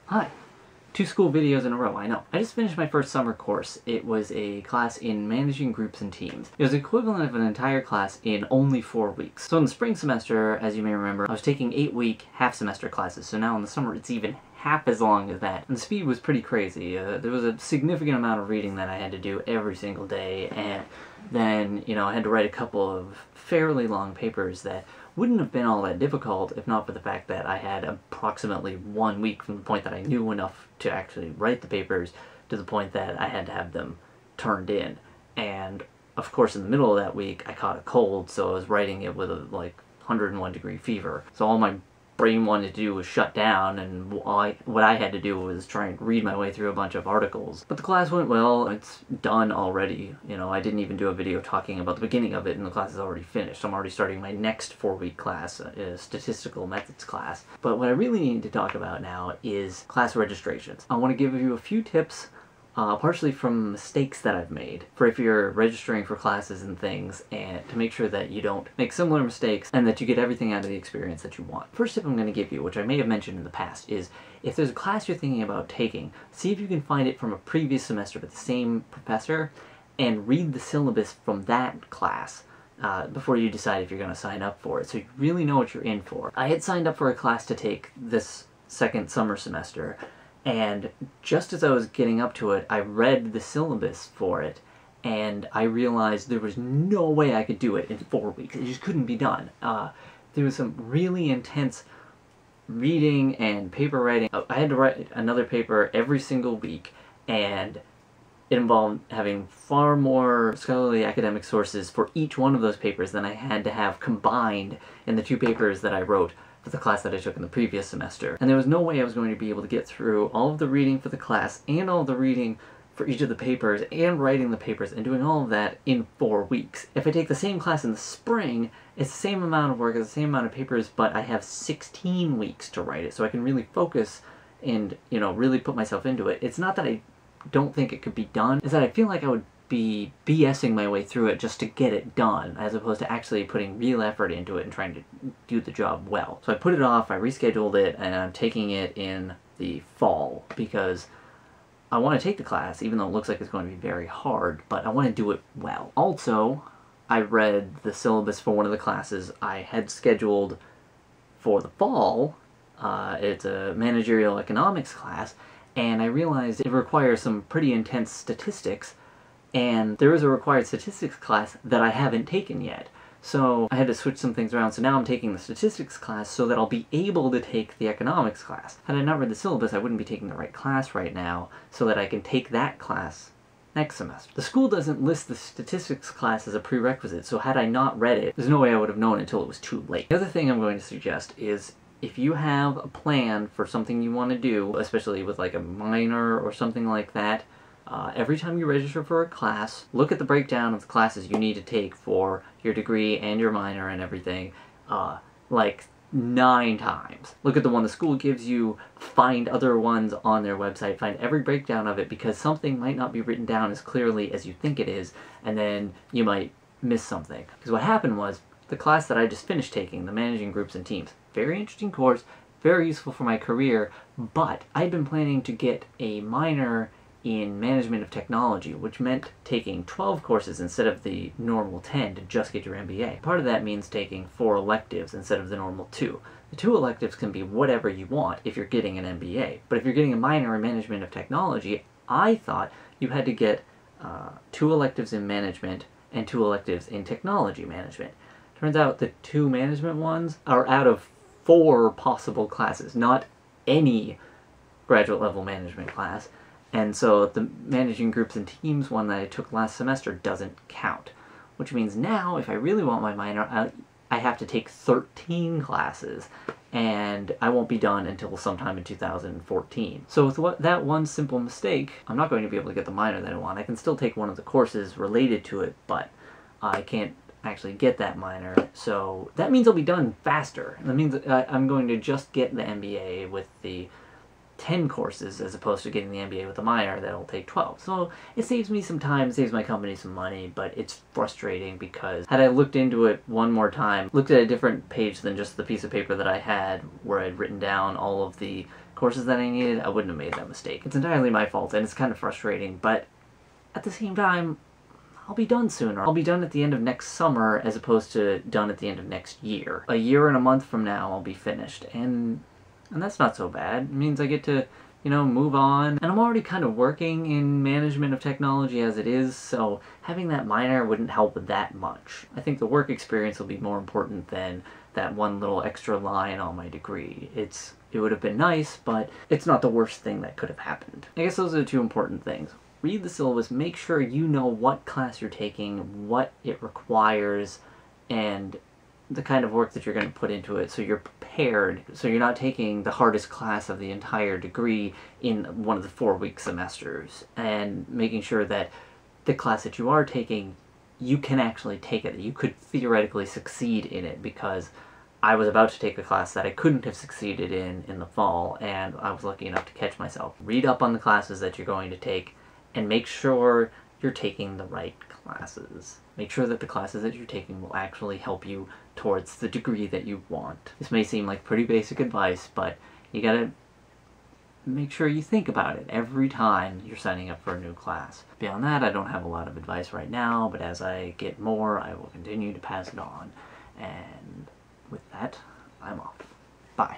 Hi. Two school videos in a row, I know. I just finished my first summer course. It was a class in managing groups and teams. It was the equivalent of an entire class in only 4 weeks. So in the spring semester, as you may remember, I was taking 8-week half-semester classes. So now in the summer, it's even half as long as that. And the speed was pretty crazy. There was a significant amount of reading that I had to do every single day, and then, I had to write a couple of fairly long papers that wouldn't have been all that difficult if not for the fact that I had approximately 1 week from the point that I knew enough to actually write the papers to the point that I had to have them turned in. And of course in the middle of that week I caught a cold, so I was writing it with a 101-degree fever. So all my brain wanted to do was shut down, and what I had to do was try and read my way through a bunch of articles. But the class went well. It's done already. I didn't even do a video talking about the beginning of it, and the class is already finished. I'm already starting my next 4-week class, a statistical methods class. But what I really need to talk about now is class registrations. I want to give you a few tips, partially from mistakes that I've made, for if you're registering for classes and things, and to make sure that you don't make similar mistakes and that you get everything out of the experience that you want. First tip I'm going to give you, which I may have mentioned in the past, is if there's a class you're thinking about taking, see if you can find it from a previous semester with the same professor and read the syllabus from that class before you decide if you're going to sign up for it, so you really know what you're in for. I had signed up for a class to take this second summer semester, and just as I was getting up to it, I read the syllabus for it, and I realized there was no way I could do it in 4 weeks. It just couldn't be done. There was some really intense reading and paper writing. I had to write another paper every single week, and it involved having far more scholarly academic sources for each one of those papers than I had to have combined in the 2 papers that I wrote for the class that I took in the previous semester. And there was no way I was going to be able to get through all of the reading for the class and all of the reading for each of the papers and writing the papers and doing all of that in 4 weeks. If I take the same class in the spring, it's the same amount of work, it's the same amount of papers, but I have 16 weeks to write it, so I can really focus and, really put myself into it. It's not that I don't think it could be done, it's that I feel like I would be BSing my way through it just to get it done, as opposed to actually putting real effort into it and trying to do the job well. So I put it off, I rescheduled it, and I'm taking it in the fall because I want to take the class, even though it looks like it's going to be very hard, but I want to do it well. Also, I read the syllabus for one of the classes I had scheduled for the fall. It's a managerial economics class, and I realized it requires some pretty intense statistics, and there is a required statistics class that I haven't taken yet. So I had to switch some things around, so now I'm taking the statistics class so that I'll be able to take the economics class. Had I not read the syllabus, I wouldn't be taking the right class right now, so that I can take that class next semester. The school doesn't list the statistics class as a prerequisite, so had I not read it, there's no way I would have known until it was too late. The other thing I'm going to suggest is, if you have a plan for something you want to do, especially with a minor or something like that, every time you register for a class, look at the breakdown of the classes you need to take for your degree and your minor and everything, 9 times. Look at the one the school gives you, find other ones on their website, find every breakdown of it, because something might not be written down as clearly as you think it is, and then you might miss something. Because what happened was, the class that I just finished taking, the Managing Groups and Teams, very interesting course, very useful for my career, but I'd been planning to get a minor in management of technology, which meant taking 12 courses instead of the normal 10 to just get your MBA. Part of that means taking 4 electives instead of the normal 2. The 2 electives can be whatever you want if you're getting an MBA, but if you're getting a minor in management of technology, I thought you had to get 2 electives in management and 2 electives in technology management. Turns out the 2 management ones are out of 4 possible classes, not any graduate level management class. And so the Managing Groups and Teams one that I took last semester doesn't count. Which means now, if I really want my minor, I have to take 13 classes, and I won't be done until sometime in 2014. So with that one simple mistake, I'm not going to be able to get the minor that I want. I can still take one of the courses related to it, but I can't actually get that minor. So that means I'll be done faster. That means I'm going to just get the MBA with the 10 courses as opposed to getting the MBA with a minor that'll take 12. So it saves me some time, saves my company some money, but it's frustrating because had I looked into it one more time, looked at a different page than just the piece of paper that I had where I'd written down all of the courses that I needed, I wouldn't have made that mistake. It's entirely my fault and it's kind of frustrating, but at the same time, I'll be done sooner. I'll be done at the end of next summer as opposed to done at the end of next year. A year and a month from now, I'll be finished, and that's not so bad. It means I get to, move on. And I'm already kind of working in management of technology as it is, so having that minor wouldn't help that much. I think the work experience will be more important than that one little extra line on my degree. It would have been nice, but it's not the worst thing that could have happened. I guess those are the two important things. Read the syllabus, make sure you know what class you're taking, what it requires, and the kind of work that you're going to put into it so you're prepared, so you're not taking the hardest class of the entire degree in one of the 4-week semesters, and making sure that the class that you are taking, you can actually take it, you could theoretically succeed in it, because I was about to take a class that I couldn't have succeeded in the fall, and I was lucky enough to catch myself. Read up on the classes that you're going to take, and make sure you're taking the right classes. Make sure that the classes that you're taking will actually help you towards the degree that you want. This may seem like pretty basic advice, but you gotta make sure you think about it every time you're signing up for a new class. Beyond that, I don't have a lot of advice right now, but as I get more, I will continue to pass it on. And with that, I'm off. Bye.